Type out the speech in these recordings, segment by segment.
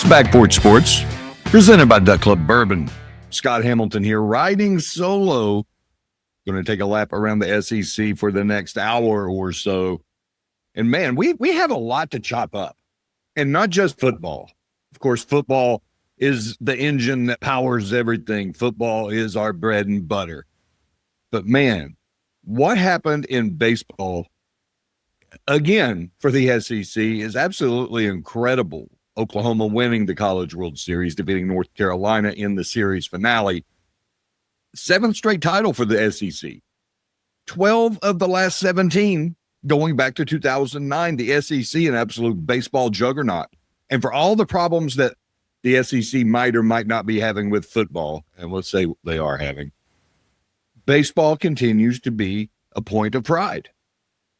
It's Back Porch Sports, presented by Duck Club Bourbon. Scott Hamilton here, riding solo. Going to take a lap around the SEC for the next hour or so. And man, we have a lot to chop up. And not just football. Of course, football is the engine that powers everything. Football is our bread and butter. But man, what happened in baseball, again, for the SEC is absolutely incredible. Oklahoma winning the College World Series, defeating North Carolina in the series finale. 7th straight title for the SEC. 12 of the last 17 going back to 2009. The SEC, an absolute baseball juggernaut. And for all the problems that the SEC might or might not be having with football, and let's say they are having, baseball continues to be a point of pride,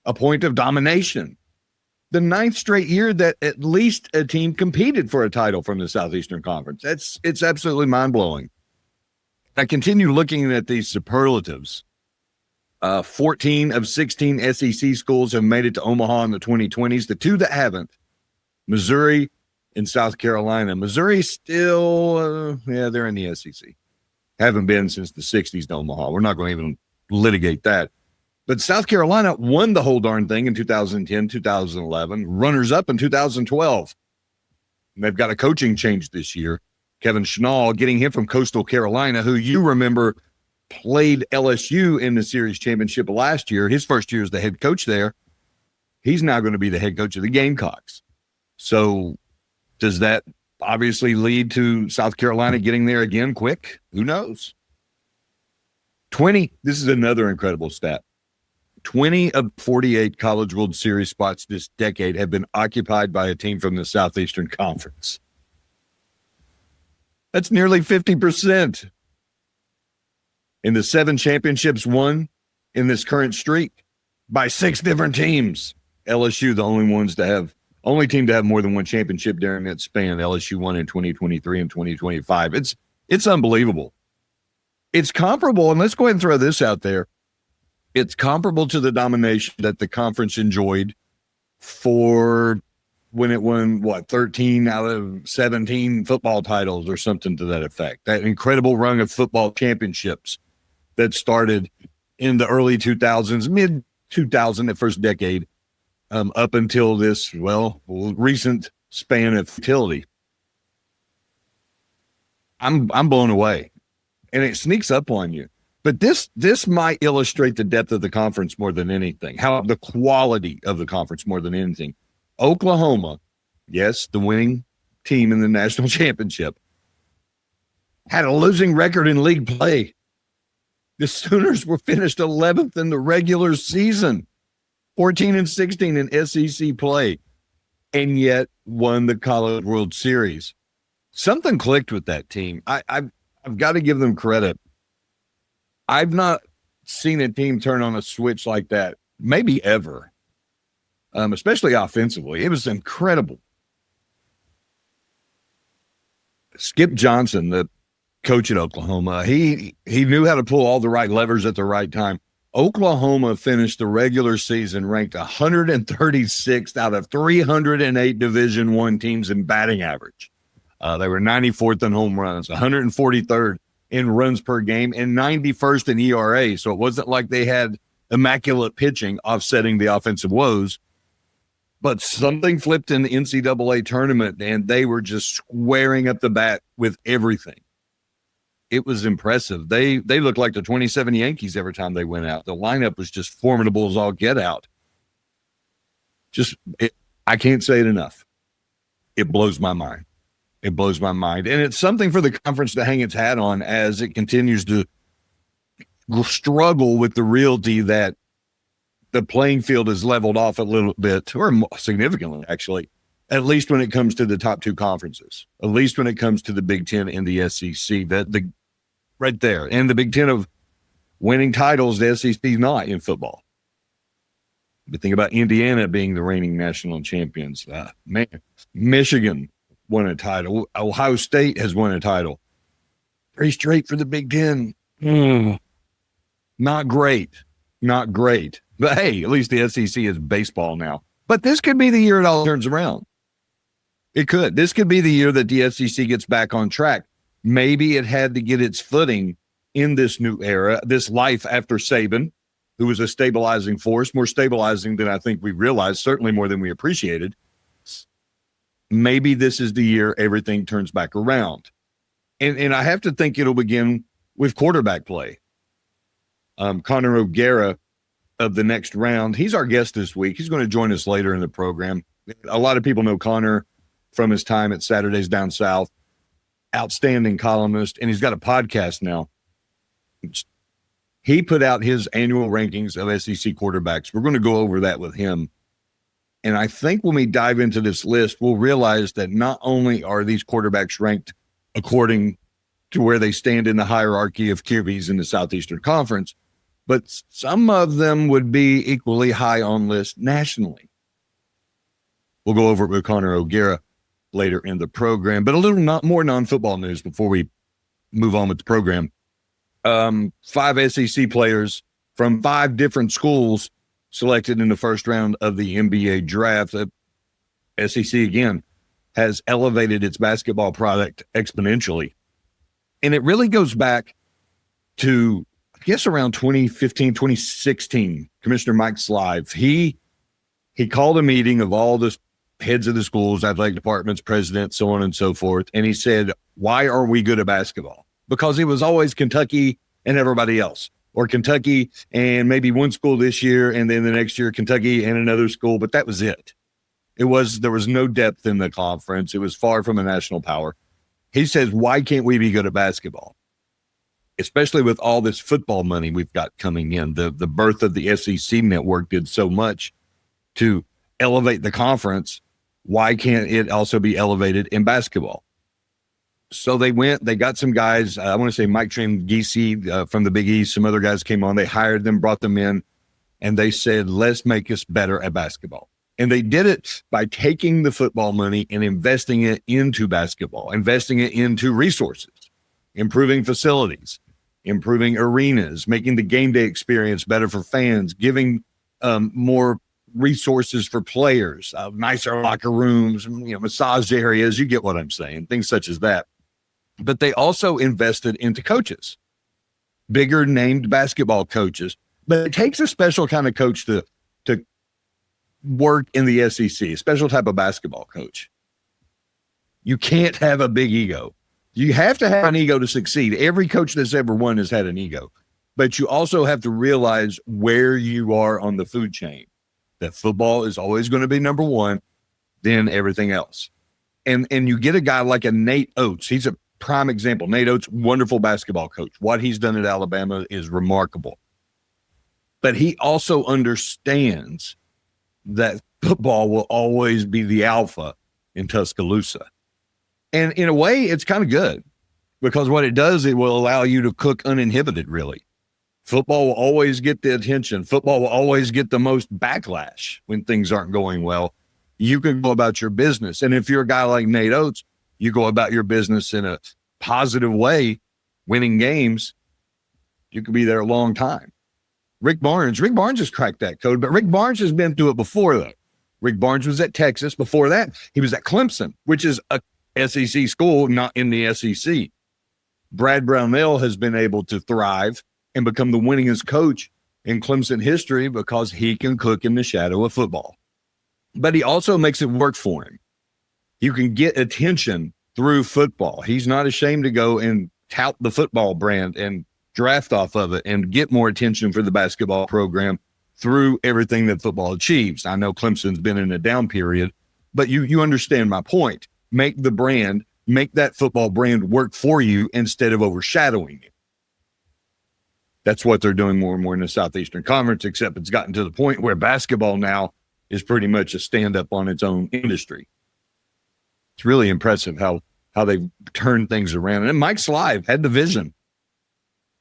a point of domination. The 9th straight year that at least a team competed for a title from the Southeastern Conference. It's absolutely mind-blowing. I continue looking at these superlatives. 14 of 16 SEC schools have made it to Omaha in the 2020s. The two that haven't, Missouri and South Carolina. Missouri still, they're in the SEC. Haven't been since the 60s to Omaha. We're not going to even litigate that. But South Carolina won the whole darn thing in 2010, 2011, runners-up in 2012. And they've got a coaching change this year. Kevin Schnall, getting him from Coastal Carolina, who you remember played LSU in the series championship last year. His first year as the head coach there. He's now going to be the head coach of the Gamecocks. So does that obviously lead to South Carolina getting there again quick? Who knows? 20, this is another incredible stat. 20 of 48 College World Series spots this decade have been occupied by a team from the Southeastern Conference. That's nearly 50%. In the 7 championships won in this current streak by 6 different teams. LSU, the only team to have more than one championship during that span. LSU won in 2023 and 2025. It's unbelievable. It's comparable, and let's go ahead and throw this out there. It's comparable to the domination that the conference enjoyed for when it won, 13 out of 17 football titles or something to that effect. That incredible run of football championships that started in the early 2000s, mid-2000, the first decade, up until this, recent span of futility. I'm blown away. And it sneaks up on you. But this might illustrate the depth of the conference more than anything, how the quality of the conference more than anything. Oklahoma, yes, the winning team in the national championship, had a losing record in league play. The Sooners were finished 11th in the regular season, 14-16 in SEC play, and yet won the College World Series. Something clicked with that team. I've got to give them credit. I've not seen a team turn on a switch like that, maybe ever, especially offensively. It was incredible. Skip Johnson, the coach at Oklahoma, he knew how to pull all the right levers at the right time. Oklahoma finished the regular season ranked 136th out of 308 Division I teams in batting average. They were 94th in home runs, 143rd in runs per game, and 91st in ERA. So it wasn't like they had immaculate pitching offsetting the offensive woes. But something flipped in the NCAA tournament, and they were just squaring up the bat with everything. It was impressive. They looked like the 27 Yankees every time they went out. The lineup was just formidable as all get out. I can't say it enough. It blows my mind. It blows my mind. And it's something for the conference to hang its hat on as it continues to struggle with the reality that the playing field is leveled off a little bit, or significantly, actually, at least when it comes to the top 2 conferences, at least when it comes to the Big Ten and the SEC. Right there. And the Big Ten of winning titles, the SEC is not in football. But think about Indiana being the reigning national champions. Michigan won a title. Ohio State has won a title. 3 straight for the Big Ten. Not great. But hey, at least the SEC is baseball now. But this could be the year it all turns around. It could. This could be the year that the SEC gets back on track. Maybe it had to get its footing in this new era, this life after Saban, who was a stabilizing force, more stabilizing than I think we realized, certainly more than we appreciated. Maybe this is the year everything turns back around. And I have to think it'll begin with quarterback play. Connor O'Gara of the next round, he's our guest this week. He's going to join us later in the program. A lot of people know Connor from his time at Saturdays Down South. Outstanding columnist, and he's got a podcast now. He put out his annual rankings of SEC quarterbacks. We're going to go over that with him. And I think when we dive into this list, we'll realize that not only are these quarterbacks ranked according to where they stand in the hierarchy of QBs in the Southeastern Conference, but some of them would be equally high on lists nationally. We'll go over it with Connor O'Gara later in the program, but a little more non-football news before we move on with the program. 5 SEC players from 5 different schools selected in the first round of the NBA draft. SEC, again, has elevated its basketball product exponentially. And it really goes back to, I guess, around 2015, 2016, Commissioner Mike Slive. He called a meeting of all the heads of the schools, athletic departments, presidents, so on and so forth. And he said, why are we good at basketball? Because it was always Kentucky and everybody else, or Kentucky and maybe one school this year, and then the next year, Kentucky and another school. But that was it. There was no depth in the conference. It was far from a national power. He says, why can't we be good at basketball? Especially with all this football money we've got coming in. The birth of the SEC network did so much to elevate the conference. Why can't it also be elevated in basketball? So they got some guys, I want to say Mike Trangisi from the Big East, some other guys came on, they hired them, brought them in, and they said, let's make us better at basketball. And they did it by taking the football money and investing it into basketball, investing it into resources, improving facilities, improving arenas, making the game day experience better for fans, giving more resources for players, nicer locker rooms, massage areas. You get what I'm saying, things such as that. But they also invested into coaches, bigger named basketball coaches. But it takes a special kind of coach to work in the SEC, a special type of basketball coach. You can't have a big ego. You have to have an ego to succeed. Every coach that's ever won has had an ego. But you also have to realize where you are on the food chain. That football is always going to be number one, then everything else. And you get a guy like a Nate Oates. He's a prime example. Nate Oates, wonderful basketball coach. What he's done at Alabama is remarkable. But he also understands that football will always be the alpha in Tuscaloosa. And in a way, it's kind of good because what it does, it will allow you to cook uninhibited, really. Football will always get the attention. Football will always get the most backlash when things aren't going well. You can go about your business. And if you're a guy like Nate Oates, you go about your business in a positive way, winning games, you could be there a long time. Rick Barnes has cracked that code, but Rick Barnes has been through it before, though. Rick Barnes was at Texas. Before that, he was at Clemson, which is a SEC school, not in the SEC. Brad Brownell has been able to thrive and become the winningest coach in Clemson history because he can cook in the shadow of football. But he also makes it work for him. You can get attention through football. He's not ashamed to go and tout the football brand and draft off of it and get more attention for the basketball program through everything that football achieves. I know Clemson's been in a down period, but you understand my point. Make that football brand work for you instead of overshadowing it. That's what they're doing more and more in the Southeastern Conference, except it's gotten to the point where basketball now is pretty much a stand-up on its own industry. It's really impressive how they've turned things around. And Mike Slive had the vision.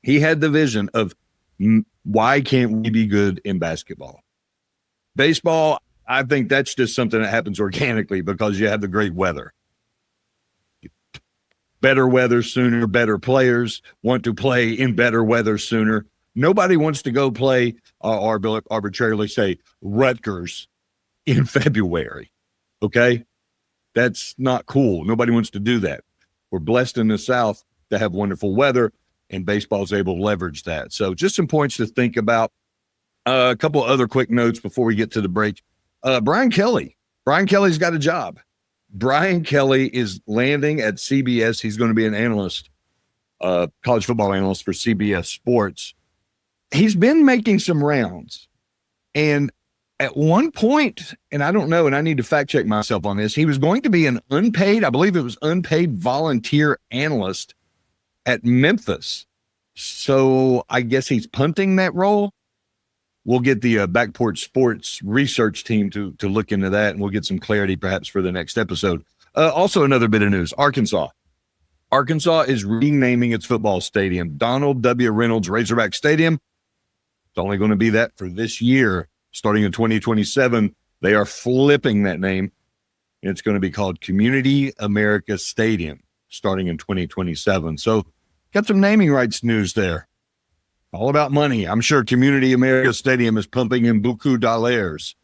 He had the vision of why can't we be good in basketball? Baseball, I think that's just something that happens organically because you have the great weather. Better weather sooner, better players want to play in better weather sooner. Nobody wants to go play or arbitrarily say Rutgers in February, okay? That's not cool. Nobody wants to do that. We're blessed in the South to have wonderful weather, and baseball is able to leverage that. So just some points to think about. A couple of other quick notes before we get to the break. Brian Kelly. Brian Kelly's got a job. Brian Kelly is landing at CBS. He's going to be an analyst, college football analyst for CBS Sports. He's been making some rounds. And at one point, and I don't know, and I need to fact check myself on this, he was going to be an unpaid, I believe it was unpaid volunteer analyst at Memphis. So I guess he's punting that role. We'll get the Back Porch Sports research team to look into that, and we'll get some clarity perhaps for the next episode. Also, another bit of news, Arkansas. Arkansas is renaming its football stadium, Donald W. Reynolds Razorback Stadium. It's only going to be that for this year. Starting in 2027, they are flipping that name. It's going to be called Community America Stadium starting in 2027. So got some naming rights news there. All about money. I'm sure Community America Stadium is pumping in beaucoup dollars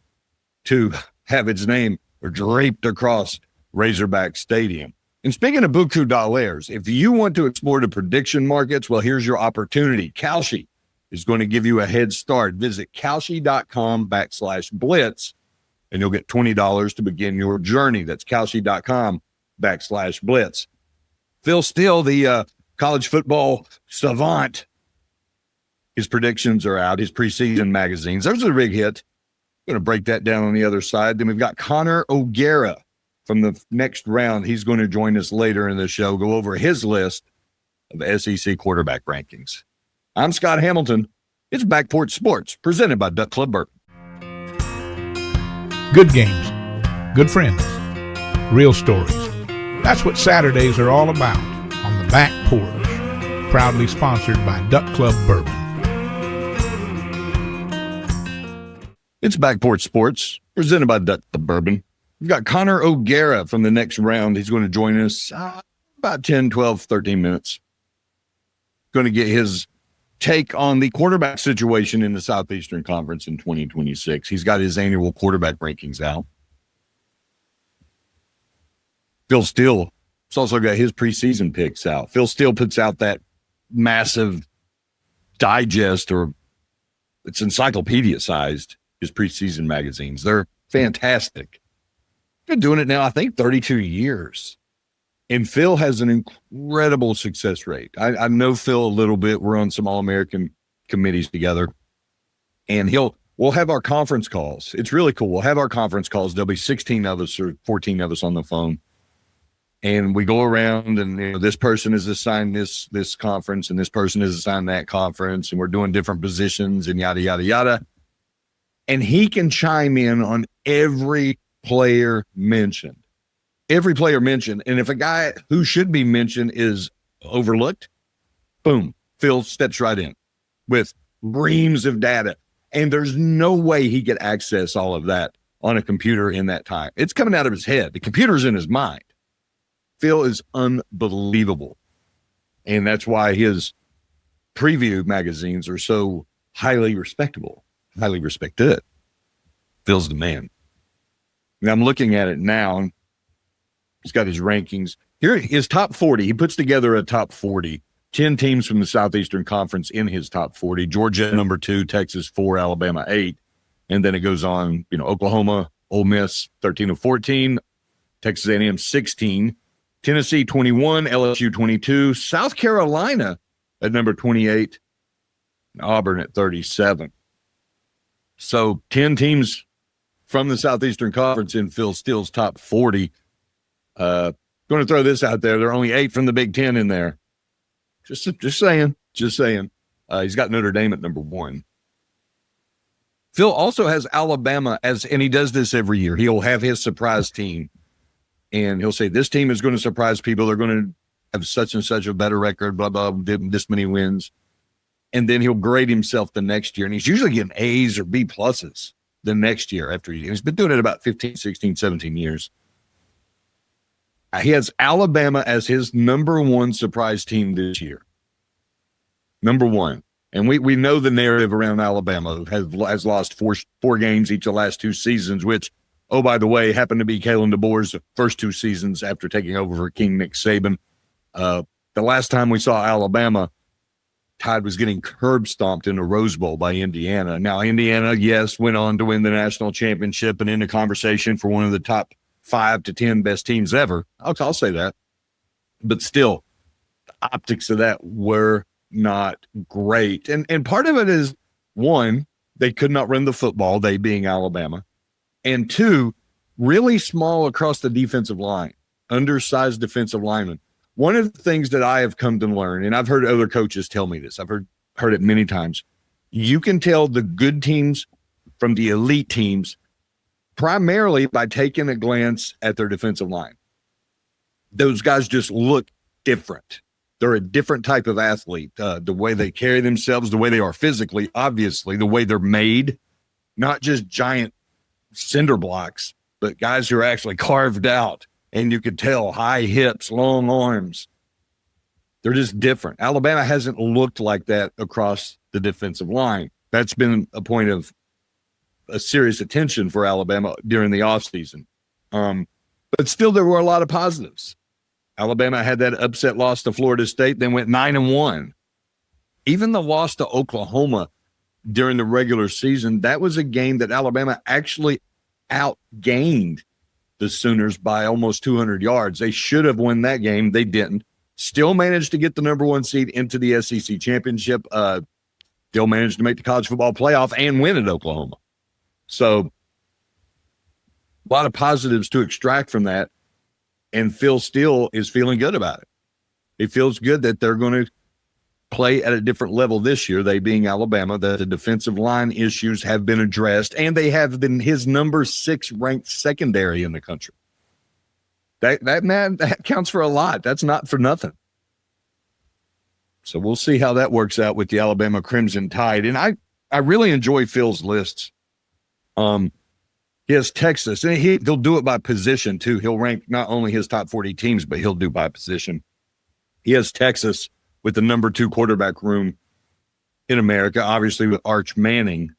to have its name draped across Razorback Stadium. And speaking of beaucoup dollars, if you want to explore the prediction markets, well, here's your opportunity. Kalshi is going to give you a head start. Visit Kalshi.com/blitz, and you'll get $20 to begin your journey. That's Kalshi.com/blitz. Phil Steele, the college football savant, his predictions are out, his preseason magazines. There's a big hit. I'm going to break that down on the other side. Then we've got Connor O'Gara from the next round. He's going to join us later in the show, go over his list of SEC quarterback rankings. I'm Scott Hamilton. It's Back Porch Sports, presented by Duck Club Bourbon. Good games, good friends, real stories. That's what Saturdays are all about on the Back Porch. Proudly sponsored by Duck Club Bourbon. It's Back Porch Sports, presented by Duck Club Bourbon. We've got Connor O'Gara from the next round. He's going to join us about 10, 12, 13 minutes. Going to get his take on the quarterback situation in the Southeastern Conference in 2026. He's got his annual quarterback rankings out. Phil Steele has also got his preseason picks out. Phil Steele puts out that massive digest, or it's encyclopedia sized, his preseason magazines. They're fantastic. Been doing it now, I think, 32 years. And Phil has an incredible success rate. I know Phil a little bit. We're on some All-American committees together. And we'll have our conference calls. It's really cool. We'll have our conference calls. There'll be 16 of us or 14 of us on the phone. And we go around, and this person is assigned this conference, and this person is assigned that conference, and we're doing different positions and yada, yada, yada. And he can chime in on every player mentioned. Every player mentioned. And if a guy who should be mentioned is overlooked, boom, Phil steps right in with reams of data. And there's no way he could access all of that on a computer in that time. It's coming out of his head. The computer's in his mind. Phil is unbelievable. And that's why his preview magazines are so highly respectable, highly respected. Phil's the man. And I'm looking at it now. He's got his rankings. Here, his top 40. He puts together a top 40. 10 teams from the Southeastern Conference in his top 40. Georgia, number 2, Texas, 4, Alabama, 8. And then it goes on, Oklahoma, Ole Miss, 13 of 14. Texas A&M, 16. Tennessee, 21. LSU, 22. South Carolina at number 28. And Auburn at 37. So 10 teams from the Southeastern Conference in Phil Steele's top 40. Going to throw this out there. There are only 8 from the Big Ten in there. Just saying. He's got Notre Dame at number 1. Phil also has Alabama and he does this every year. He'll have his surprise team, and he'll say, this team is going to surprise people. They're going to have such and such a better record, blah, blah, this many wins. And then he'll grade himself the next year. And he's usually getting A's or B pluses the next year after he's been doing it about 15, 16, 17 years. He has Alabama as his number 1 surprise team this year. Number 1. And we know the narrative around Alabama has lost four games each of the last 2 seasons, which Oh, by the way, happened to be Kalen DeBoer's first 2 seasons after taking over for King Nick Saban. The last time we saw Alabama, Tide was getting curb stomped in the Rose Bowl by Indiana. Now, Indiana, yes, went on to win the national championship and in the conversation for one of the top 5 to 10 best teams ever. I'll say that. But still, the optics of that were not great. And part of it is, one, they could not run the football, they being Alabama. And 2, really small across the defensive line, undersized defensive linemen. One of the things that I have come to learn, and I've heard other coaches tell me this, I've heard it many times, you can tell the good teams from the elite teams primarily by taking a glance at their defensive line. Those guys just look different. They're a different type of athlete. The way they carry themselves, the way they are physically, obviously, the way they're made, not just giant cinder blocks, but guys who are actually carved out. And you could tell high hips, long arms. They're just different. Alabama hasn't looked like that across the defensive line. That's been a point of a serious attention for Alabama during the offseason. But still, there were a lot of positives. Alabama had that upset loss to Florida State, then went 9-1. Even the loss to Oklahoma during the regular season, that was a game that Alabama actually outgained the Sooners by almost 200 yards. They should have won that game. They didn't. Still managed to get the number 1 seed into the SEC championship. Still managed to make the college football playoff and win at Oklahoma. So a lot of positives to extract from that. And Phil Steele is feeling good about it. He feels good that they're going to play at a different level this year, they being Alabama. The defensive line issues have been addressed, and they have been his number 6 ranked secondary in the country. That counts for a lot. That's not for nothing. So we'll see how that works out with the Alabama Crimson Tide. And I really enjoy Phil's lists. He has Texas, and he'll do it by position too. He'll rank not only his top 40 teams, but he'll do by position. He has Texas with the number 2 quarterback room in America, obviously with Arch Manning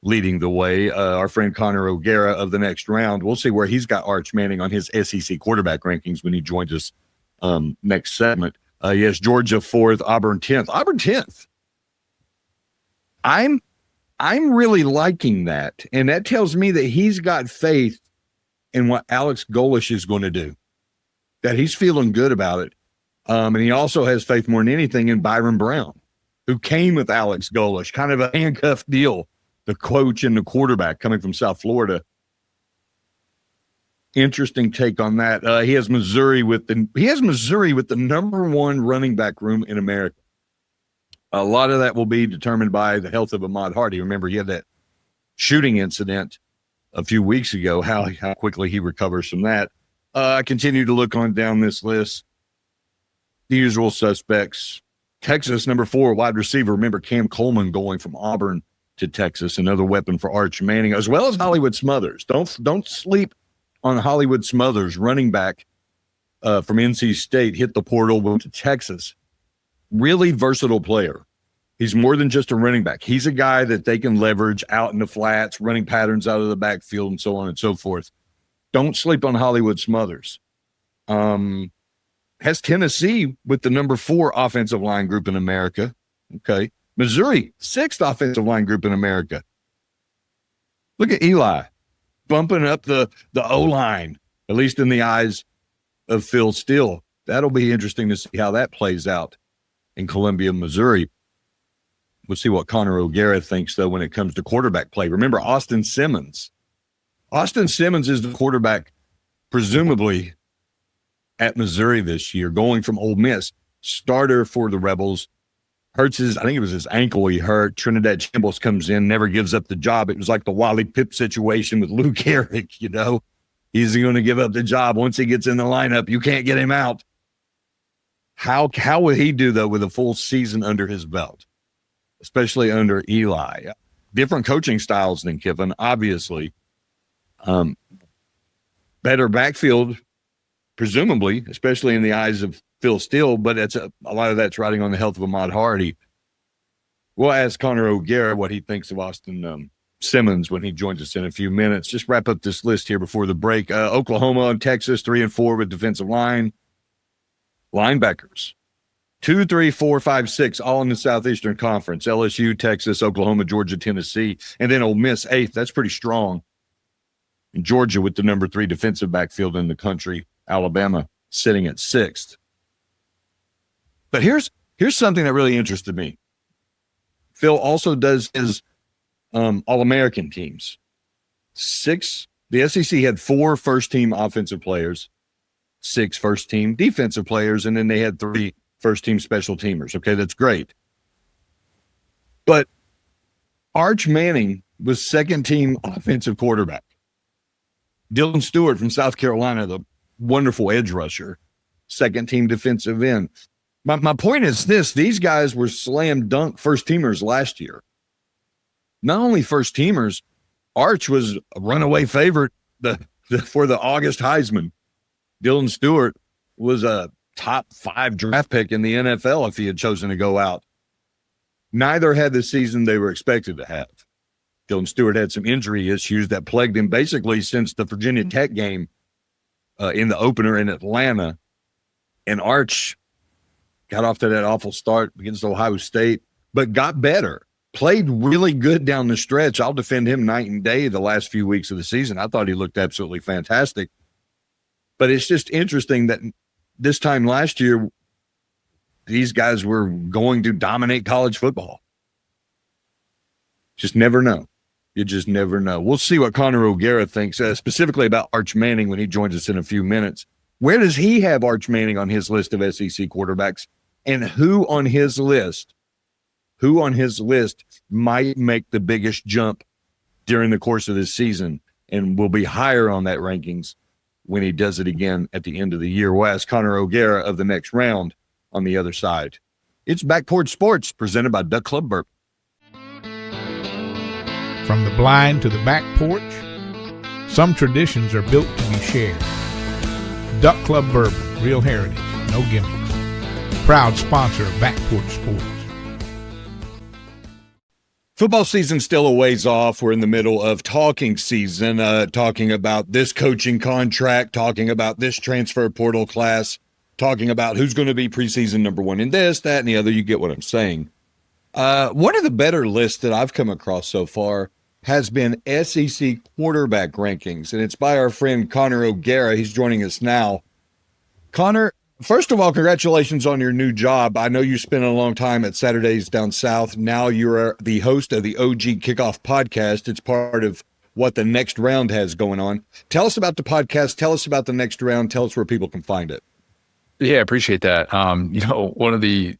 leading the way. Our friend Connor O'Gara of the next round. We'll see where he's got Arch Manning on his SEC quarterback rankings when he joins us next segment. He has Georgia 4th, Auburn 10th. Auburn 10th. I'm really liking that, and that tells me that he's got faith in what Alex Golesh is going to do, that he's feeling good about it. And he also has faith more than anything in Byron Brown, who came with Alex Golesh, kind of a handcuff deal, the coach and the quarterback coming from South Florida. Interesting take on that. He has Missouri with the number 1 running back room in America. A lot of that will be determined by the health of Ahmad Hardy. Remember, he had that shooting incident a few weeks ago, how quickly he recovers from that. I continue to look on down this list. The usual suspects. Texas, number 4, wide receiver. Remember Cam Coleman going from Auburn to Texas, another weapon for Arch Manning, as well as Hollywood Smothers. Don't sleep on Hollywood Smothers, running back from NC State, hit the portal, went to Texas. Really versatile player. He's more than just a running back. He's a guy that they can leverage out in the flats, running patterns out of the backfield, and so on and so forth. Don't sleep on Hollywood Smothers. Has Tennessee with the number 4 offensive line group in America. Okay. Missouri, 6th offensive line group in America. Look at Eli bumping up the O-line, at least in the eyes of Phil Steele. That'll be interesting to see how that plays out in Columbia, Missouri. We'll see what Connor O'Gara thinks, though, when it comes to quarterback play. Remember, Austin Simmons. Austin Simmons is the quarterback, presumably, at Missouri this year, going from Ole Miss. Starter for the Rebels. Hurts I think it was his ankle he hurt. Trinidad Chambliss comes in, never gives up the job. It was like the Wally Pipp situation with Luke Eric, you know. He's going to give up the job once he gets in the lineup. You can't get him out. How will he do, though, with a full season under his belt, especially under Eli? Different coaching styles than Kiffin, obviously. Better backfield, presumably, especially in the eyes of Phil Steele, but it's a lot of that's riding on the health of Ahmad Hardy. We'll ask Connor O'Gara what he thinks of Austin Simmons when he joins us in a few minutes. Just wrap up this list here before the break. Oklahoma and Texas, 3 and 4 with defensive line. Linebackers, 2, 3, 4, 5, 6, all in the Southeastern Conference. LSU, Texas, Oklahoma, Georgia, Tennessee, and then Ole Miss, 8th. That's pretty strong. And Georgia with the number 3 defensive backfield in the country. Alabama sitting at 6th. But here's something that really interested me. Phil also does his All-American teams. The SEC had 4 first-team offensive players, 6 first-team defensive players, and then they had 3 first-team special teamers. Okay, that's great. But Arch Manning was second-team offensive quarterback. Dylan Stewart from South Carolina, the wonderful edge rusher, second-team defensive end. My point is this. These guys were slam dunk first-teamers last year. Not only first-teamers, Arch was a runaway favorite for the August Heisman. Dylan Stewart was a top 5 draft pick in the NFL if he had chosen to go out. Neither had the season they were expected to have. Dylan Stewart had some injury issues that plagued him basically since the Virginia Tech game in the opener in Atlanta. And Arch got off to that awful start against Ohio State, but got better. Played really good down the stretch. I'll defend him night and day the last few weeks of the season. I thought he looked absolutely fantastic. But it's just interesting that this time last year, these guys were going to dominate college football. Just never know. You just never know. We'll see what Connor O'Gara thinks, specifically about Arch Manning when he joins us in a few minutes. Where does he have Arch Manning on his list of SEC quarterbacks? And who on his list might make the biggest jump during the course of this season and will be higher on that rankings when he does it again at the end of the year? We'll ask Connor O'Gara of the next round on the other side. It's Back Porch Sports, presented by Duck Club Bourbon. From the blind to the back porch, some traditions are built to be shared. Duck Club Bourbon, real heritage, no gimmicks. Proud sponsor of Back Porch Sports. Football season's still a ways off. We're in the middle of talking season, talking about this coaching contract, talking about this transfer portal class, talking about who's going to be preseason number 1 in this, that, and the other. You get what I'm saying. One of the better lists that I've come across so far has been SEC quarterback rankings, and it's by our friend Connor O'Gara. He's joining us now. Connor, first of all, congratulations on your new job. I know you spent a long time at Saturdays Down South. Now you're the host of the OG Kickoff podcast. It's part of what the Next Round has going on. Tell us about the podcast. Tell us about the Next Round. Tell us where people can find it. Yeah, I appreciate that. One of the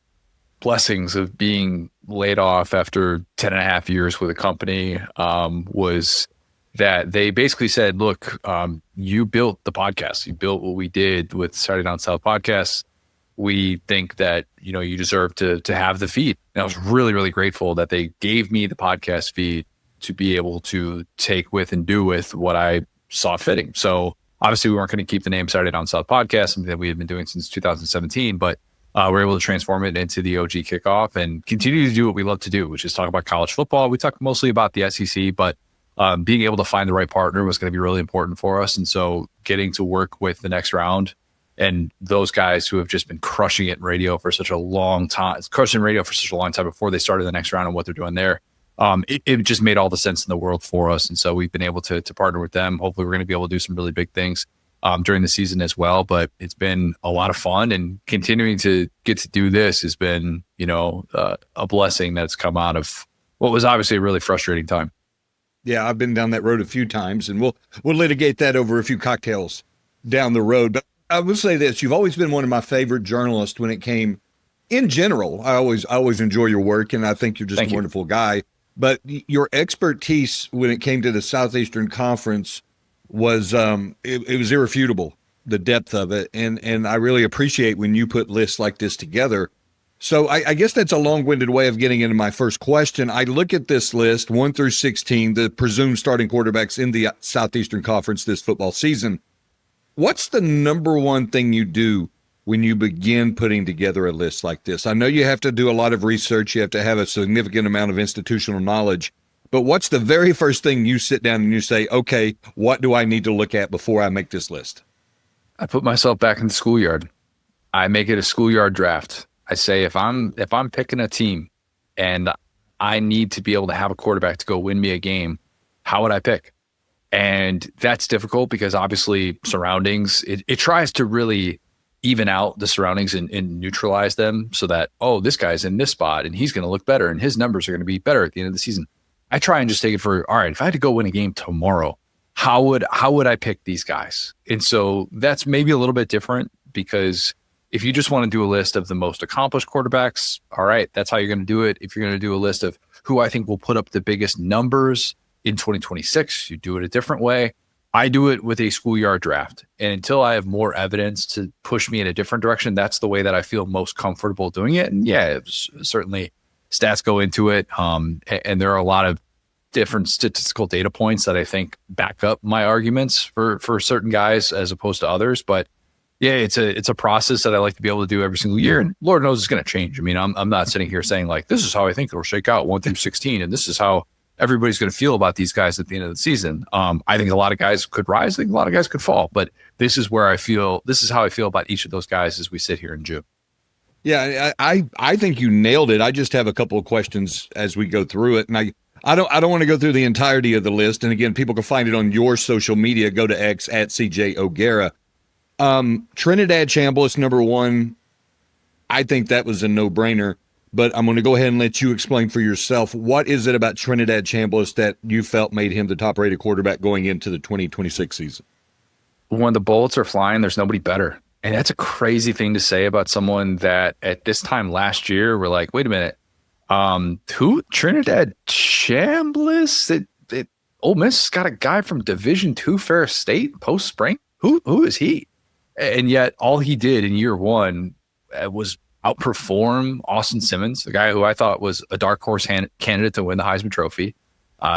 blessings of being laid off after 10 and a half years with a company was that they basically said, look, you built the podcast. You built what we did with Saturday Down South podcast. We think that, you deserve to have the feed. And I was really, really grateful that they gave me the podcast feed to be able to take with and do with what I saw fitting. So obviously we weren't going to keep the name Saturday Down South podcast, something that we had been doing since 2017, but we're able to transform it into the OG Kickoff and continue to do what we love to do, which is talk about college football. We talk mostly about the SEC, but being able to find the right partner was going to be really important for us. And so getting to work with the Next Round and those guys who have just been crushing it in radio for such a long time, before they started the Next Round and what they're doing there, it just made all the sense in the world for us. And so we've been able to partner with them. Hopefully we're going to be able to do some really big things during the season as well. But it's been a lot of fun, and continuing to get to do this has been, a blessing that's come out of what was obviously a really frustrating time. Yeah, I've been down that road a few times, and we'll litigate that over a few cocktails down the road. But I will say this: you've always been one of my favorite journalists when it came, in general. I always enjoy your work, and I think you're just a wonderful guy. But your expertise when it came to the Southeastern Conference was it was irrefutable, the depth of it, and I really appreciate when you put lists like this together. So I guess that's a long-winded way of getting into my first question. I look at this list, 1 through 16, the presumed starting quarterbacks in the Southeastern Conference this football season. What's the number one thing you do when you begin putting together a list like this? I know you have to do a lot of research. You have to have a significant amount of institutional knowledge. but what's the very first thing you sit down and you say, okay, what do I need to look at before I make this list? I put myself back in the schoolyard. I make it a schoolyard draft. I say, if I'm picking a team and I need to be able to have a quarterback to go win me a game, how would I pick? And that's difficult because obviously surroundings, it tries to really even out the surroundings and neutralize them so that, oh, this guy's in this spot and he's going to look better and his numbers are going to be better at the end of the season. I try and just take it for, all right, if I had to go win a game tomorrow, how would I pick these guys? And so that's maybe a little bit different because if you just want to do a list of the most accomplished quarterbacks, all right, that's how you're going to do it. If you're going to do a list of who I think will put up the biggest numbers in 2026, you do it a different way. I do it with a schoolyard draft. And until I have more evidence to push me in a different direction, that's the way that I feel most comfortable doing it. And yeah, certainly stats go into it. And there are a lot of different statistical data points that I think back up my arguments for certain guys as opposed to others. But yeah, it's a process that I like to be able to do every single year. And Lord knows it's going to change. I mean, I'm not sitting here saying like, this is how I think it'll shake out 1 through 16. And this is how everybody's going to feel about these guys at the end of the season. I think a lot of guys could rise. I think a lot of guys could fall. But this is how I feel about each of those guys as we sit here in June. Yeah, I think you nailed it. I just have a couple of questions as we go through it. And I don't want to go through the entirety of the list. And again, people can find it on your social media. Go to X at CJ O'Gara. Trinidad Chambliss, number 1. I think that was a no-brainer. But I'm going to go ahead and let you explain for yourself. What is it about Trinidad Chambliss that you felt made him the top-rated quarterback going into the 2026 season? When the bullets are flying, there's nobody better. And that's a crazy thing to say about someone that at this time last year, we're like, wait a minute. Who? Trinidad Chambliss? Ole Miss got a guy from Division II Ferris State post-spring? Who is he? And yet all he did in year one was outperform Austin Simmons, the guy who I thought was a dark horse candidate to win the Heisman Trophy.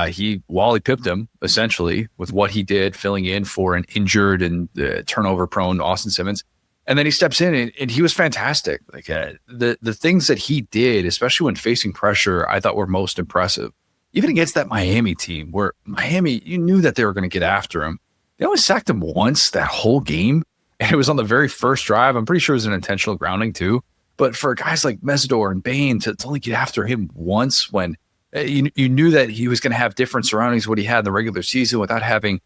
He Wally pipped him essentially with what he did, filling in for an injured and turnover-prone Austin Simmons. And then he steps in and he was fantastic. Like the things that he did, especially when facing pressure, I thought were most impressive. Even against that Miami team, where Miami, you knew that they were going to get after him. They only sacked him once that whole game, and it was on the very first drive. I'm pretty sure it was an intentional grounding too. But for guys like Mesidor and Bain to only get after him once when you knew that he was going to have different surroundings what he had in the regular season without having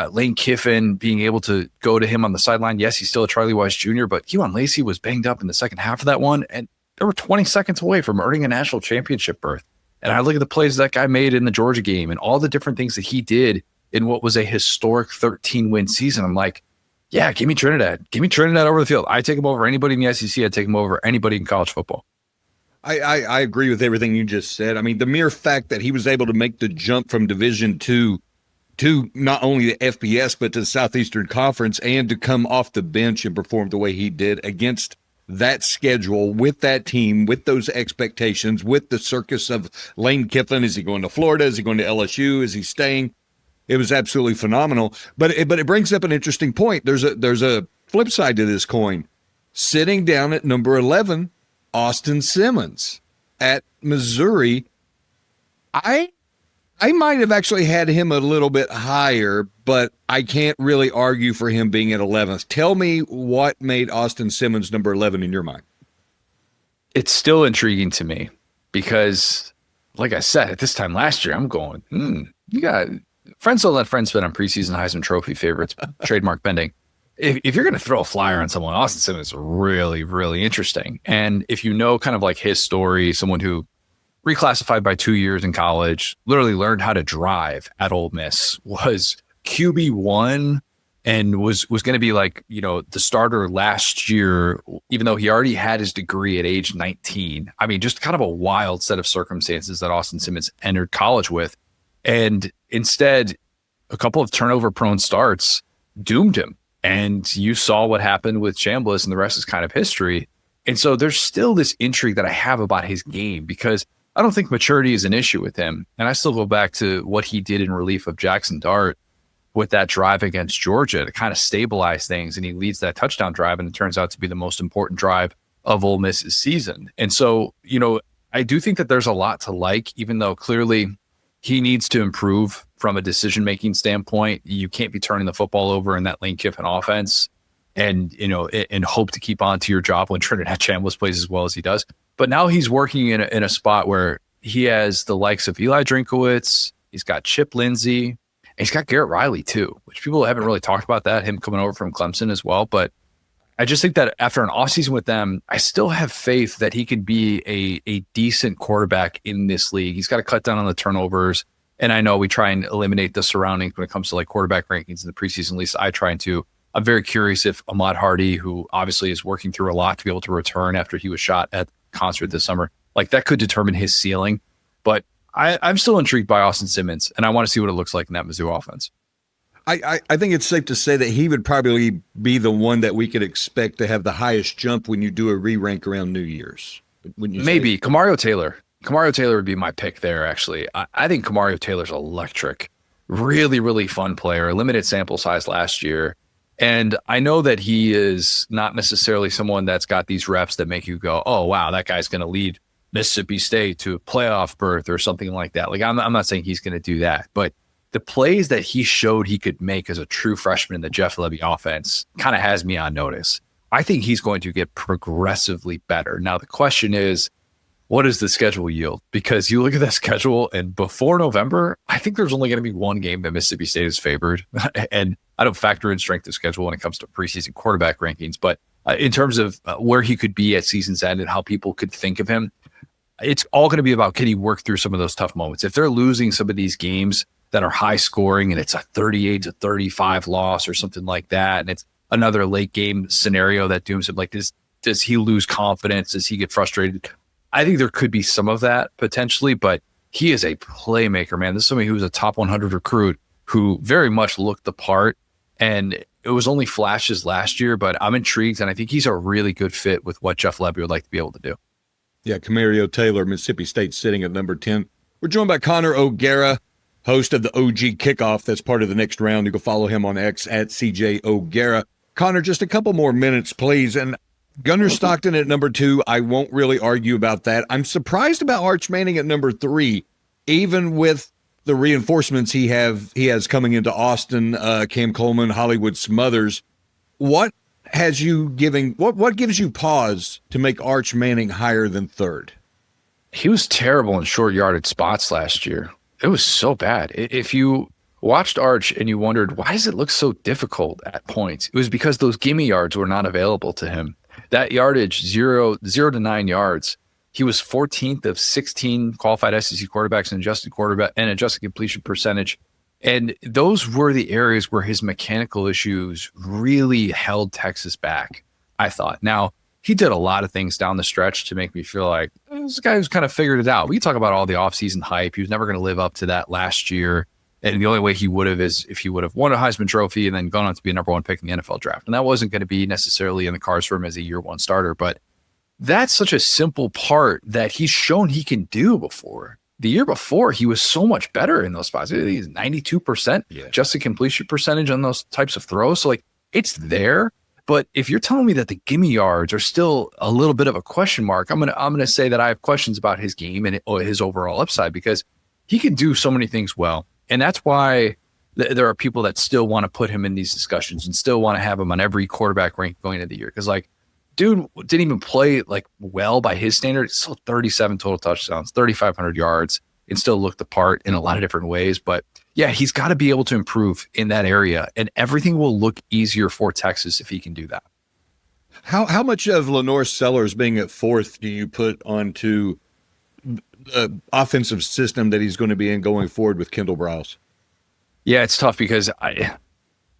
Lane Kiffin being able to go to him on the sideline. Yes, he's still a Charlie Wise Jr., but Kewan Lacey was banged up in the second half of that one, and they were 20 seconds away from earning a national championship berth. And I look at the plays that guy made in the Georgia game and all the different things that he did in what was a historic 13-win season. I'm like, yeah, give me Trinidad. Give me Trinidad over the field. I take him over anybody in the SEC. I take him over anybody in college football. I agree with everything you just said. I mean, the mere fact that he was able to make the jump from Division II to not only the FBS, but to the Southeastern Conference and to come off the bench and perform the way he did against that schedule with that team, with those expectations, with the circus of Lane Kiffin. Is he going to Florida? Is he going to LSU? Is he staying? It was absolutely phenomenal. But it brings up an interesting point. There's a flip side to this coin. Sitting down at number 11, Austin Simmons at Missouri. I might have actually had him a little bit higher, but I can't really argue for him being at 11th. Tell me what made Austin Simmons number 11 in your mind. It's still intriguing to me because, like I said, at this time last year, I'm going, you got friends don't let friends spin on preseason Heisman Trophy favorites, trademark pending. If you're going to throw a flyer on someone, Austin Simmons is really, really interesting. And if you know kind of like his story, someone who reclassified by 2 years in college, literally learned how to drive at Ole Miss, was QB1 and was going to be like, the starter last year, even though he already had his degree at age 19. I mean, just kind of a wild set of circumstances that Austin Simmons entered college with. And instead, a couple of turnover-prone starts doomed him. And you saw what happened with Chambliss, and the rest is kind of history. And so there's still this intrigue that I have about his game because I don't think maturity is an issue with him. And I still go back to what he did in relief of Jackson Dart with that drive against Georgia to kind of stabilize things. And he leads that touchdown drive, and it turns out to be the most important drive of Ole Miss's season. And so, I do think that there's a lot to like, even though clearly he needs to improve from a decision-making standpoint. You can't be turning the football over in that Lane Kiffin offense and, and hope to keep on to your job when Trinidad Chambliss plays as well as he does. But now he's working in a spot where he has the likes of Eli Drinkowitz, he's got Chip Lindsey, and he's got Garrett Riley too, which people haven't really talked about that, him coming over from Clemson as well. But I just think that after an offseason with them, I still have faith that he could be a decent quarterback in this league. He's got to cut down on the turnovers. And I know we try and eliminate the surroundings when it comes to like quarterback rankings in the preseason. At least I try to. I'm very curious if Ahmad Hardy, who obviously is working through a lot to be able to return after he was shot at the concert this summer, like that could determine his ceiling. But I'm still intrigued by Austin Simmons, and I want to see what it looks like in that Mizzou offense. I think it's safe to say that he would probably be the one that we could expect to have the highest jump when you do a re-rank around New Year's. Maybe Kamario Taylor. Kamario Taylor would be my pick there, actually. I think Kamario Taylor's electric. Really, really fun player. Limited sample size last year. And I know that he is not necessarily someone that's got these reps that make you go, oh, wow, that guy's going to lead Mississippi State to a playoff berth or something like that. Like, I'm not saying he's going to do that. But the plays that he showed he could make as a true freshman in the Jeff Lebby offense kind of has me on notice. I think he's going to get progressively better. Now, the question is, what does the schedule yield? Because you look at that schedule, and before November, I think there's only going to be one game that Mississippi State is favored. And I don't factor in strength of schedule when it comes to preseason quarterback rankings. But in terms of where he could be at season's end and how people could think of him, it's all going to be about, can he work through some of those tough moments? If they're losing some of these games that are high scoring and it's a 38-35 loss or something like that, and it's another late game scenario that dooms him, like, does he lose confidence? Does he get frustrated? I think there could be some of that potentially, but he is a playmaker, man. This is somebody who was a top 100 recruit who very much looked the part, and it was only flashes last year, but I'm intrigued, and I think he's a really good fit with what Jeff Lebby would like to be able to do. Yeah, Kamario Taylor, Mississippi State, sitting at number 10. We're joined by Connor O'Gara, host of the OG Kickoff. That's part of the next round. You can follow him on X at CJ O'Gara. Connor, just a couple more minutes, please. And Gunnar Stockton at number 2, I won't really argue about that. I'm surprised about Arch Manning at number 3, even with the reinforcements he has coming into Austin, Cam Coleman, Hollywood Smothers. What gives you pause to make Arch Manning higher than 3rd? He was terrible in short yardage spots last year. It was so bad. If you watched Arch and you wondered, why does it look so difficult at points? It was because those gimme yards were not available to him. That yardage, 0 to 9 yards, he was 14th of 16 qualified SEC quarterbacks in adjusted completion percentage. And those were the areas where his mechanical issues really held Texas back, I thought. Now, he did a lot of things down the stretch to make me feel like this guy who's kind of figured it out. We talk about all the offseason hype. He was never going to live up to that last year. And the only way he would have is if he would have won a Heisman Trophy and then gone on to be a number 1 pick in the NFL draft. And that wasn't going to be necessarily in the cards for him as a year 1 starter. But that's such a simple part that he's shown he can do before. The year before, he was so much better in those spots. He's 92% adjusted completion percentage on those types of throws. So, like, it's there. But if you're telling me that the gimme yards are still a little bit of a question mark, I'm gonna say that I have questions about his game and his overall upside, because he can do so many things well. And that's why there are people that still want to put him in these discussions and still want to have him on every quarterback rank going into the year. Because, like, dude didn't even play like well by his standards. Still 37 total touchdowns, 3,500 yards, and still looked the part in a lot of different ways. But yeah, he's got to be able to improve in that area, and everything will look easier for Texas if he can do that. How much of Lenore Sellers being at 4th do you put onto the offensive system that he's going to be in going forward with Kendall Browse? Yeah, it's tough because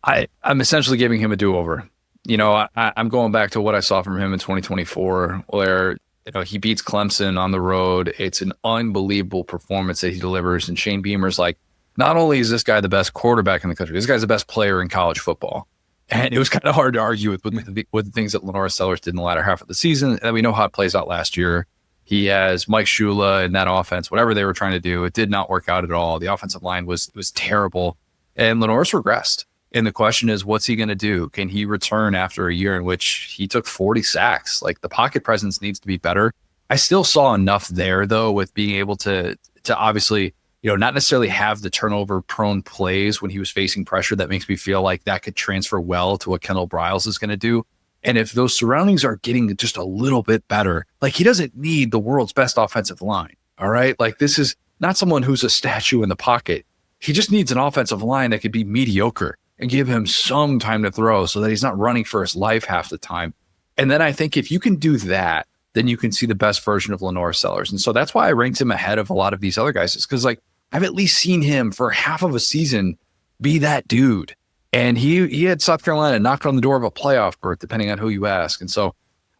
I'm essentially giving him a do-over. You know, I'm going back to what I saw from him in 2024, where he beats Clemson on the road. It's an unbelievable performance that he delivers, and Shane Beamer's like, not only is this guy the best quarterback in the country, this guy's the best player in college football. And it was kind of hard to argue with the things that Lenore Sellers did in the latter half of the season. And we know how it plays out last year. He has Mike Shula in that offense. Whatever they were trying to do, it did not work out at all. The offensive line was terrible. And Lenore's regressed. And the question is, what's he going to do? Can he return after a year in which he took 40 sacks? Like, the pocket presence needs to be better. I still saw enough there, though, with being able to obviously not necessarily have the turnover prone plays when he was facing pressure. That makes me feel like that could transfer well to what Kendall Briles is going to do. And if those surroundings are getting just a little bit better, like he doesn't need the world's best offensive line. All right. Like this is not someone who's a statue in the pocket. He just needs an offensive line that could be mediocre and give him some time to throw so that he's not running for his life half the time. And then I think if you can do that, then you can see the best version of Lenore Sellers. And so that's why I ranked him ahead of a lot of these other guys. It's because, like, I've at least seen him for half of a season be that dude. And he had South Carolina knocked on the door of a playoff berth, depending on who you ask. And so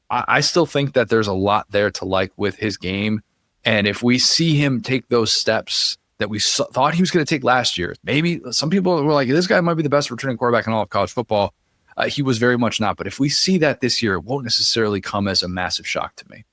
I still think that there's a lot there to like with his game. And if we see him take those steps that we thought he was going to take last year, maybe some people were like, this guy might be the best returning quarterback in all of college football. He was very much not. But if we see that this year, it won't necessarily come as a massive shock to me.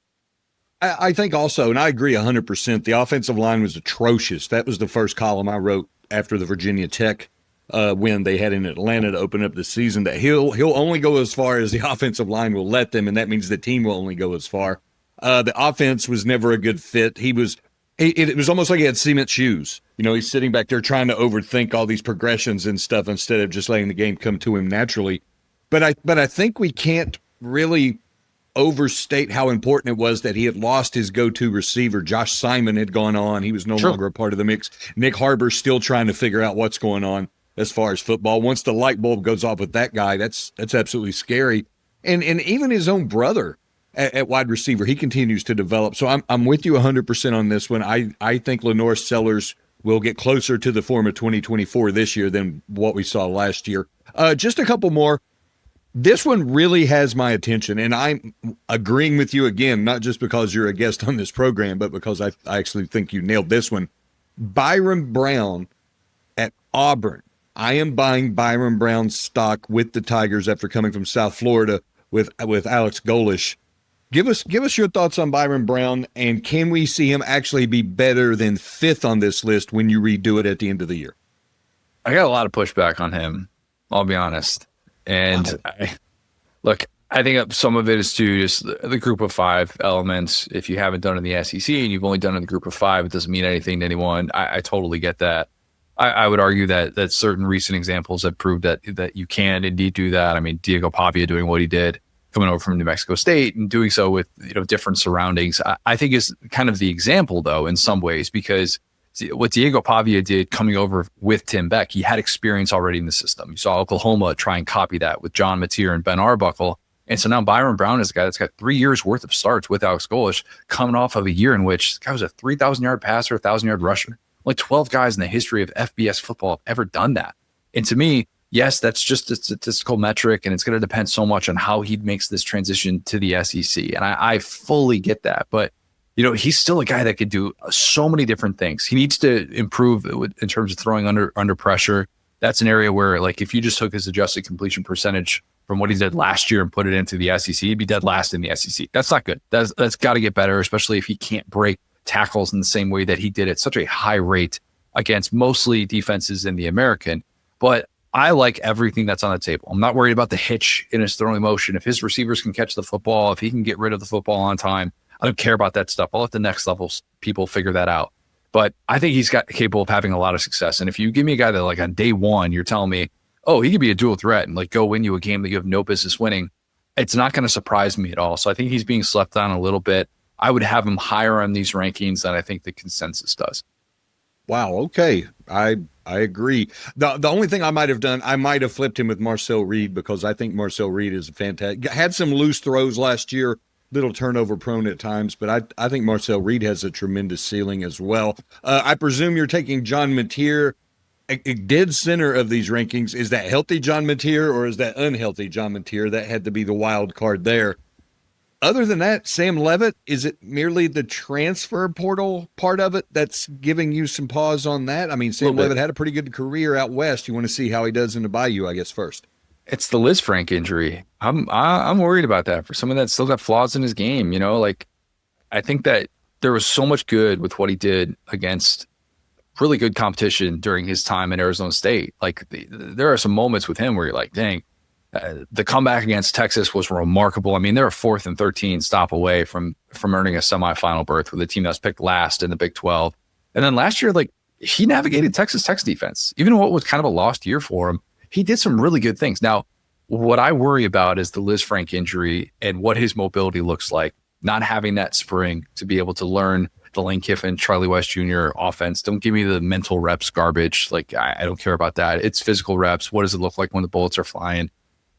I think also, and I agree 100%, the offensive line was atrocious. That was the first column I wrote after the Virginia Tech win they had in Atlanta to open up the season, that he'll only go as far as the offensive line will let them, and that means the team will only go as far. The offense was never a good fit. It was almost like he had cement shoes. He's sitting back there trying to overthink all these progressions and stuff instead of just letting the game come to him naturally. But I think we can't really overstate how important it was that he had lost his go-to receiver. Josh Simon had gone on. He was no longer a part of the mix. Nick Harbor's still trying to figure out what's going on as far as football. Once the light bulb goes off with that guy, that's absolutely scary. And even his own brother at wide receiver, he continues to develop. So I'm with you 100% on this one. I think Lenore Sellers will get closer to the form of 2024 this year than what we saw last year. Just a couple more. This one really has my attention, and I'm agreeing with you again, not just because you're a guest on this program, but because I actually think you nailed this one. Byron Brown at Auburn. I am buying Byron Brown's stock with the Tigers after coming from South Florida with Alex Golesh. Give us your thoughts on Byron Brown, and can we see him actually be better than fifth on this list when you redo it at the end of the year? I got a lot of pushback on him, I'll be honest. And I think some of it is to just the group of five elements. If you haven't done it in the SEC and you've only done it in the group of five, it doesn't mean anything to anyone. I totally get that. I would argue that certain recent examples have proved that you can indeed do that. I mean, Diego Pavia doing what he did, coming over from New Mexico State and doing so with different surroundings, I think is kind of the example, though, in some ways, because what Diego Pavia did coming over with Tim Beck, he had experience already in the system. You saw Oklahoma try and copy that with John Mateer and Ben Arbuckle. And so now Byron Brown is a guy that's got 3 years worth of starts with Alex Golesh, coming off of a year in which this guy was a 3,000-yard passer, 1,000-yard rusher. Like 12 guys in the history of FBS football have ever done that. And to me, yes, that's just a statistical metric, and it's going to depend so much on how he makes this transition to the SEC. And I fully get that. But he's still a guy that could do so many different things. He needs to improve in terms of throwing under pressure. That's an area where, like, if you just took his adjusted completion percentage from what he did last year and put it into the SEC, he'd be dead last in the SEC. That's not good. That's got to get better, especially if he can't break tackles in the same way that he did at such a high rate against mostly defenses in the American. But I like everything that's on the table. I'm not worried about the hitch in his throwing motion. If his receivers can catch the football, if he can get rid of the football on time, I don't care about that stuff. I'll let the next level people figure that out. But I think he's capable of having a lot of success. And if you give me a guy that, like, on day one, you're telling me, oh, he could be a dual threat and, like, go win you a game that you have no business winning, it's not going to surprise me at all. So I think he's being slept on a little bit. I would have him higher on these rankings than I think the consensus does. Wow. Okay. I agree. The only thing I might have done, I might have flipped him with Marcel Reed, because I think Marcel Reed is a fantastic, had some loose throws last year, little turnover prone at times, but I think Marcel Reed has a tremendous ceiling as well. I presume you're taking John Mateer, a dead center of these rankings. Is that healthy John Mateer, or is that unhealthy John Mateer? That had to be the wild card there. Other than that, Sam Levitt, is it merely the transfer portal part of it that's giving you some pause on that? I mean, Sam Levitt had a pretty good career out west. You want to see how he does in the Bayou, I guess, first. It's the Liz Frank injury. I'm worried about that for someone that's still got flaws in his game. Like, I think that there was so much good with what he did against really good competition during his time in Arizona State. Like, there are some moments with him where you're like, dang, the comeback against Texas was remarkable. I mean, they're a 4th and 13 stop away from earning a semifinal berth with a team that was picked last in the Big 12. And then last year, like, he navigated Texas Tech's defense. Even what was kind of a lost year for him, he did some really good things. Now, what I worry about is the Liz Frank injury and what his mobility looks like, not having that spring to be able to learn the Lane Kiffin, Charlie West Jr. offense. Don't give me the mental reps garbage. Like, I don't care about that. It's physical reps. What does it look like when the bullets are flying?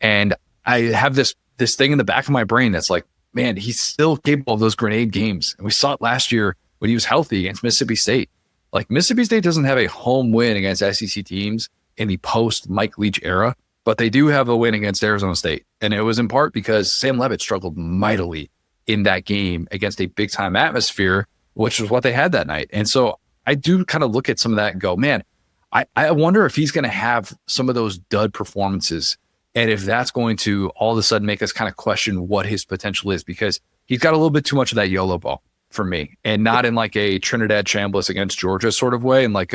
And I have this thing in the back of my brain that's like, man, he's still capable of those grenade games. And we saw it last year when he was healthy against Mississippi State. Like, Mississippi State doesn't have a home win against SEC teams in the post-Mike Leach era, but they do have a win against Arizona State. And it was in part because Sam Leavitt struggled mightily in that game against a big-time atmosphere, which was what they had that night. And so I do kind of look at some of that and go, man, I wonder if he's going to have some of those dud performances, and if that's going to all of a sudden make us kind of question what his potential is, because he's got a little bit too much of that YOLO ball for me, and not in like a Trinidad Chambliss against Georgia sort of way, and like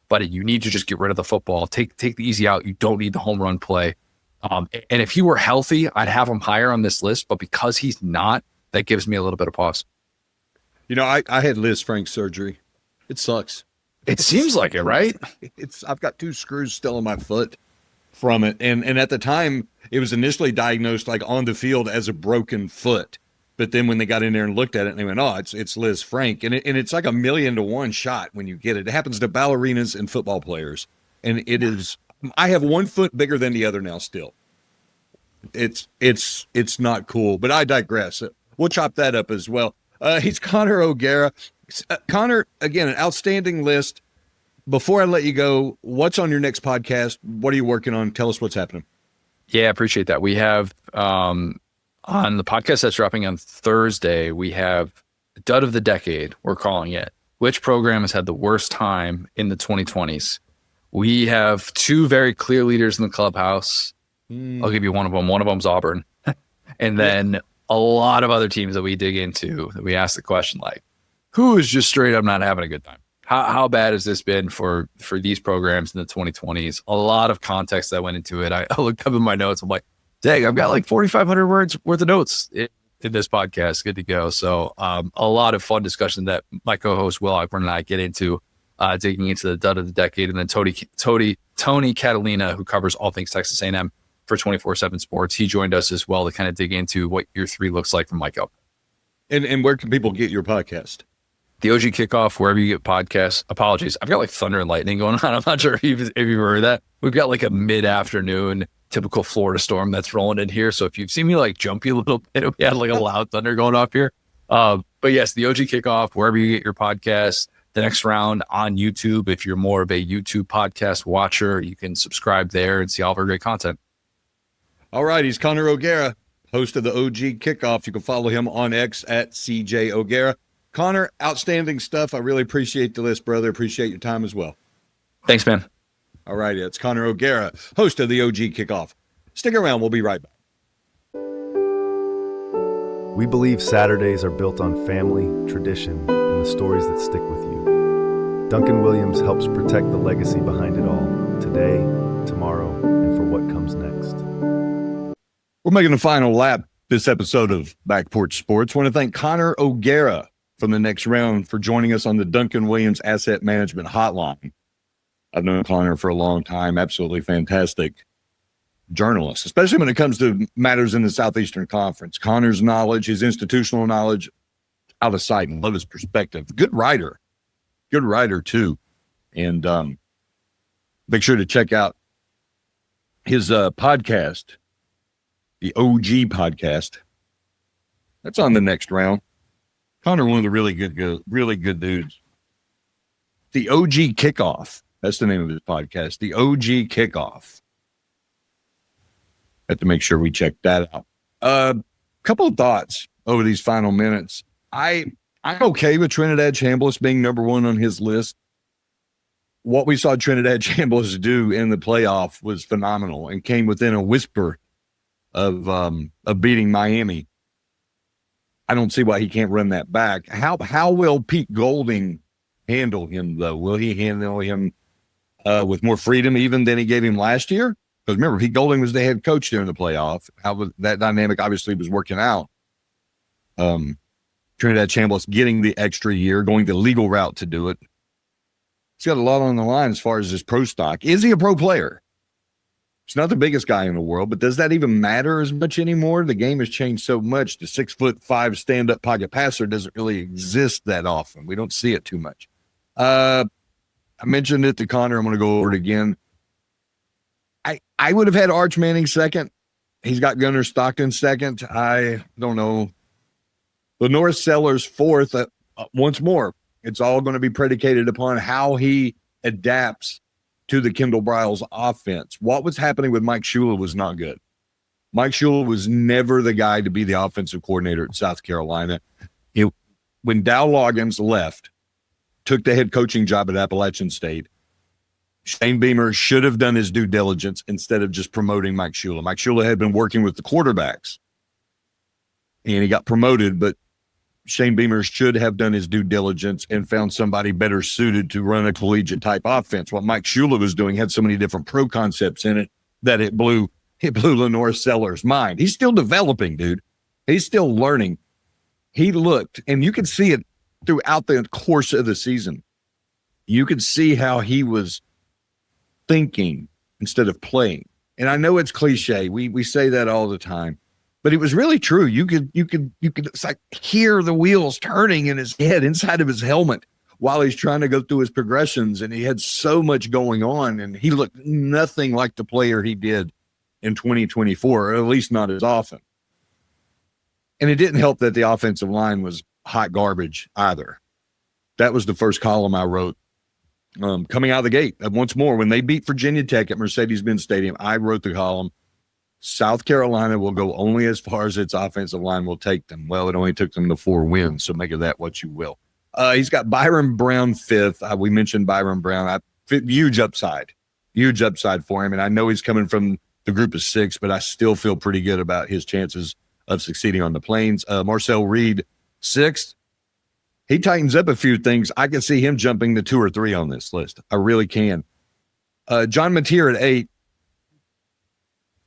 buddy, you need to just get rid of the football, take the easy out. You don't need the home run play. And if he were healthy, I'd have him higher on this list, but because he's not, that gives me a little bit of pause. You know, I had Liz Frank surgery. It sucks. It seems like it, right? I've got 2 screws still in my foot from it. And at the time, it was initially diagnosed like on the field as a broken foot. But then when they got in there and looked at it, and they went, oh, it's Liz Frank. And it's like 1,000,000 to 1 shot when you get it. It happens to ballerinas and football players. And it is, I have 1 foot bigger than the other now still. It's not cool, but I digress. We'll chop that up as well. He's Connor O'Gara. Connor, again, an outstanding list. Before I let you go, what's on your next podcast? What are you working on? Tell us what's happening. Yeah, I appreciate that. We have on the podcast that's dropping on Thursday, we have Dud of the Decade, we're calling it. Which program has had the worst time in the 2020s? We have 2 very clear leaders in the clubhouse. I'll give you one of them. One of them's Auburn. And then a lot of other teams that we dig into, that we ask the question like, who is just straight up not having a good time? How bad has this been for these programs in the 2020s? A lot of context that went into it. I looked up in my notes. I'm like, dang, I've got like 4,500 words worth of notes in this podcast. Good to go. So a lot of fun discussion that my co-host Will Ogburn and I get into, digging into the Dud of the Decade. And then Tony Catalina, who covers all things Texas A&M for 24/7 Sports, he joined us as well to kind of dig into what year 3 looks like from Mike up. And where can people get your podcast? The OG Kickoff, wherever you get podcasts. Apologies, I've got like thunder and lightning going on. I'm not sure if you've heard that. We've got like a mid-afternoon typical Florida storm that's rolling in here. So if you've seen me like jumpy a little bit, we had like a loud thunder going off here. But yes, the OG Kickoff, wherever you get your podcasts. The next round on YouTube. If you're more of a YouTube podcast watcher, you can subscribe there and see all of our great content. All right, he's Connor O'Gara, host of the OG Kickoff. You can follow him on X at CJ O'Gara. Connor, outstanding stuff. I really appreciate the list, brother. Appreciate your time as well. Thanks, man. All right, it's Connor O'Gara, host of the OG Kickoff. Stick around. We'll be right back. We believe Saturdays are built on family, tradition, and the stories that stick with you. Duncan Williams helps protect the legacy behind it all, today, tomorrow, and for what comes next. We're making a final lap this episode of Back Porch Sports. I want to thank Connor O'Gara from the next round for joining us on the Duncan Williams Asset Management Hotline. I've known Connor for a long time. Absolutely fantastic journalist, especially when it comes to matters in the Southeastern Conference. Connor's knowledge, his institutional knowledge, out of sight, and love his perspective. Good writer too. And make sure to check out his podcast, the OG podcast. That's on the next round. Connor, one of the really good dudes. The OG Kickoff. That's the name of his podcast. The OG Kickoff. Have to make sure we check that out. Couple of thoughts over these final minutes. I'm okay with Trinidad Chambliss being number 1 on his list. What we saw Trinidad Chambliss do in the playoff was phenomenal and came within a whisper of beating Miami. I don't see why he can't run that back. How will Pete Golding handle him, though? Will he handle him with more freedom even than he gave him last year? Because remember, Pete Golding was the head coach during the playoff. How was that dynamic? Obviously, was working out. Trinidad Chambliss getting the extra year, going the legal route to do it. He's got a lot on the line as far as his pro stock. Is he a pro player? He's not the biggest guy in the world, but does that even matter as much anymore? The game has changed so much. The 6'5" stand-up pocket passer doesn't really exist that often. We don't see it too much. I mentioned it to Connor. I'm going to go over it again. I would have had Arch Manning second. He's got Gunnar Stockton second. I don't know. Lenore Sellers fourth. Once more, it's all going to be predicated upon how he adapts to the Kendall Briles offense. What was happening with Mike Shula was not good. Mike Shula was never the guy to be the offensive coordinator at South Carolina. When Dow Loggins left, took the head coaching job at Appalachian State, Shane Beamer should have done his due diligence instead of just promoting Mike Shula. Mike Shula had been working with the quarterbacks, and he got promoted, but Shane Beamer should have done his due diligence and found somebody better suited to run a collegiate-type offense. What Mike Shula was doing had so many different pro concepts in it that it blew Lenore Sellers' mind. He's still developing, dude. He's still learning. He looked, and you could see it throughout the course of the season. You could see how he was thinking instead of playing. And I know it's cliche. We say that all the time. But it was really true. You could it's like hear the wheels turning in his head inside of his helmet while he's trying to go through his progressions. And he had so much going on, and he looked nothing like the player he did in 2024, or at least not as often. And it didn't help that the offensive line was hot garbage either. That was the first column I wrote coming out of the gate. Once more, when they beat Virginia Tech at Mercedes-Benz Stadium, I wrote the column, South Carolina will go only as far as its offensive line will take them. Well, it only took them to 4 wins, so make of that what you will. He's got Byron Brown fifth. We mentioned Byron Brown. Huge upside for him, and I know he's coming from the group of 6, but I still feel pretty good about his chances of succeeding on the Plains. Marcel Reed, 6th. He tightens up a few things. I can see him jumping to 2 or 3 on this list. I really can. John Mateer at 8.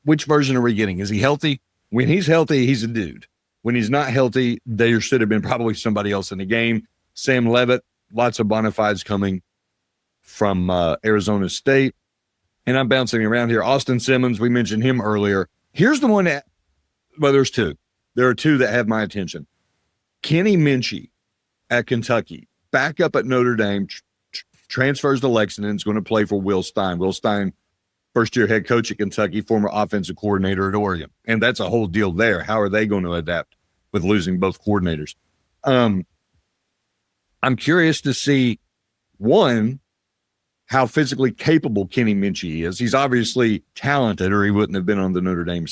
Which version are we getting? Is he healthy? When he's healthy, he's a dude. When he's not healthy, there should have been probably somebody else in the game. Sam Levitt, lots of bona fides coming from Arizona State. And I'm bouncing around here. Austin Simmons, we mentioned him earlier. Here's the one that, well, there's 2. There are 2 that have my attention. Kenny Minchie at Kentucky, back up at Notre Dame, transfers to Lexington, is going to play for Will Stein. Will Stein, first-year head coach at Kentucky, former offensive coordinator at Oregon. And that's a whole deal there. How are they going to adapt with losing both coordinators? I'm curious to see, one, how physically capable Kenny Minchie is. He's obviously talented, or he wouldn't have been on the Notre Dame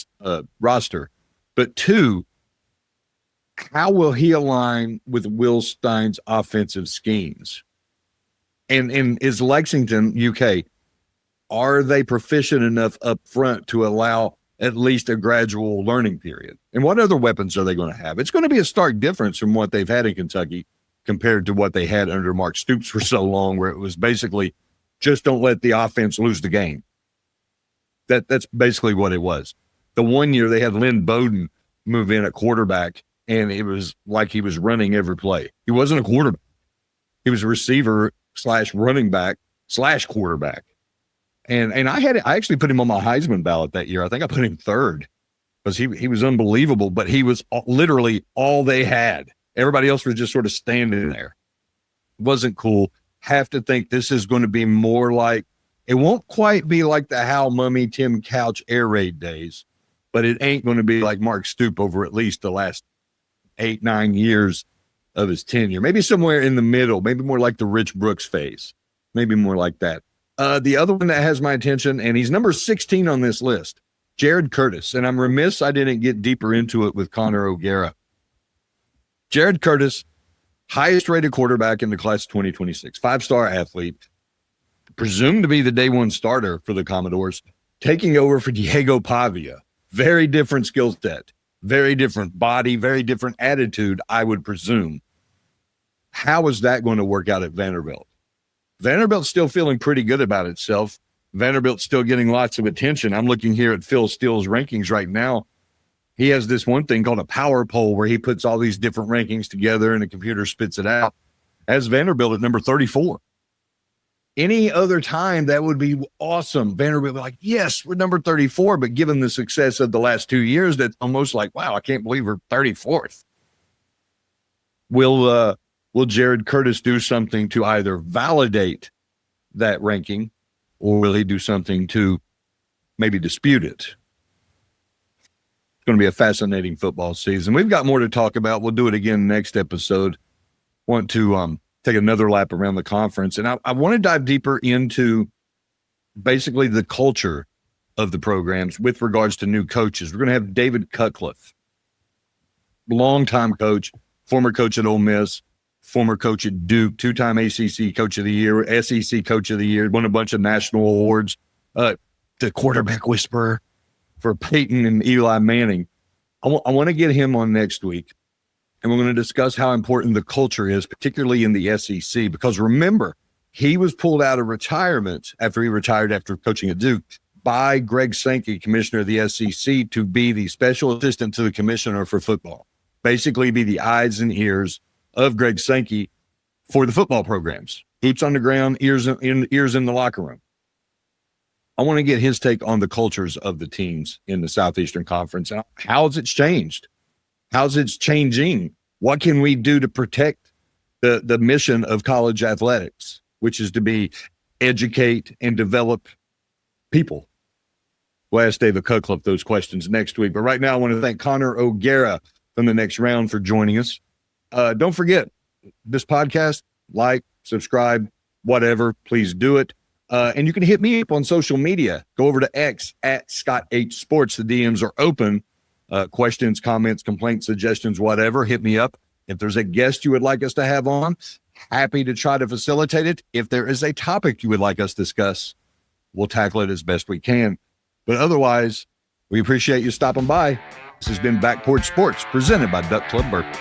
roster. But 2, how will he align with Will Stein's offensive schemes? And is Lexington, UK, are they proficient enough up front to allow at least a gradual learning period? And what other weapons are they going to have? It's going to be a stark difference from what they've had in Kentucky compared to what they had under Mark Stoops for so long, where it was basically just don't let the offense lose the game. That's basically what it was. The one year they had Lynn Bowden move in at quarterback, and it was like he was running every play. He wasn't a quarterback. He was a receiver / running back / quarterback. And I actually put him on my Heisman ballot that year. I think I put him 3rd because he was unbelievable, but he was literally all they had. Everybody else was just sort of standing there. It wasn't cool. Have to think this is going to be more like, it won't quite be like the Hal Mummy, Tim Couch air raid days, but it ain't going to be like Mark Stoop over at least the last 8-9 years of his tenure. Maybe somewhere in the middle, maybe more like the Rich Brooks phase, maybe more like that. The other one that has my attention, and he's number 16 on this list, Jared Curtis. And I'm remiss I didn't get deeper into it with Connor O'Gara. Jared Curtis, highest rated quarterback in the class of 2026, 5-star athlete, presumed to be the day 1 starter for the Commodores, taking over for Diego Pavia. Very different skill set, very different body, very different attitude, I would presume. How is that going to work out at Vanderbilt? Vanderbilt's still feeling pretty good about itself. Vanderbilt's still getting lots of attention. I'm looking here at Phil Steele's rankings right now. He has this one thing called a power poll where he puts all these different rankings together and the computer spits it out. As Vanderbilt at number 34. Any other time, that would be awesome. Vanderbilt would be like, yes, we're number 34. But given the success of the last 2 years, that's almost like, wow, I can't believe we're 34th. Will Jared Curtis do something to either validate that ranking, or will he do something to maybe dispute it? It's going to be a fascinating football season. We've got more to talk about. We'll do it again next episode. Want to take another lap around the conference. And I want to dive deeper into basically the culture of the programs with regards to new coaches. We're going to have David Cutcliffe, longtime coach, former coach at Ole Miss, former coach at Duke, two-time ACC Coach of the Year, SEC Coach of the Year, won a bunch of national awards, the quarterback whisperer for Peyton and Eli Manning. I want to get him on next week. And we're going to discuss how important the culture is, particularly in the SEC, because remember, he was pulled out of retirement after he retired after coaching at Duke by Greg Sankey, commissioner of the SEC, to be the special assistant to the commissioner for football, basically be the eyes and ears of Greg Sankey for the football programs. Boots on the ground, ears in the locker room. I want to get his take on the cultures of the teams in the Southeastern Conference and how's it's changed. How's it changing? What can we do to protect the mission of college athletics, which is to be educate and develop people? We'll ask David Cutcliffe those questions next week. But right now, I want to thank Connor O'Gara from the Next Round for joining us. Don't forget, this podcast, like, subscribe, whatever, please do it. And you can hit me up on social media. Go over to X at Scott H Sports. The DMs are open. Questions, comments, complaints, suggestions, whatever, hit me up. If there's a guest you would like us to have on, happy to try to facilitate it. If there is a topic you would like us to discuss, we'll tackle it as best we can. But otherwise, we appreciate you stopping by. This has been Back Porch Sports, presented by Duck Club Bourbon.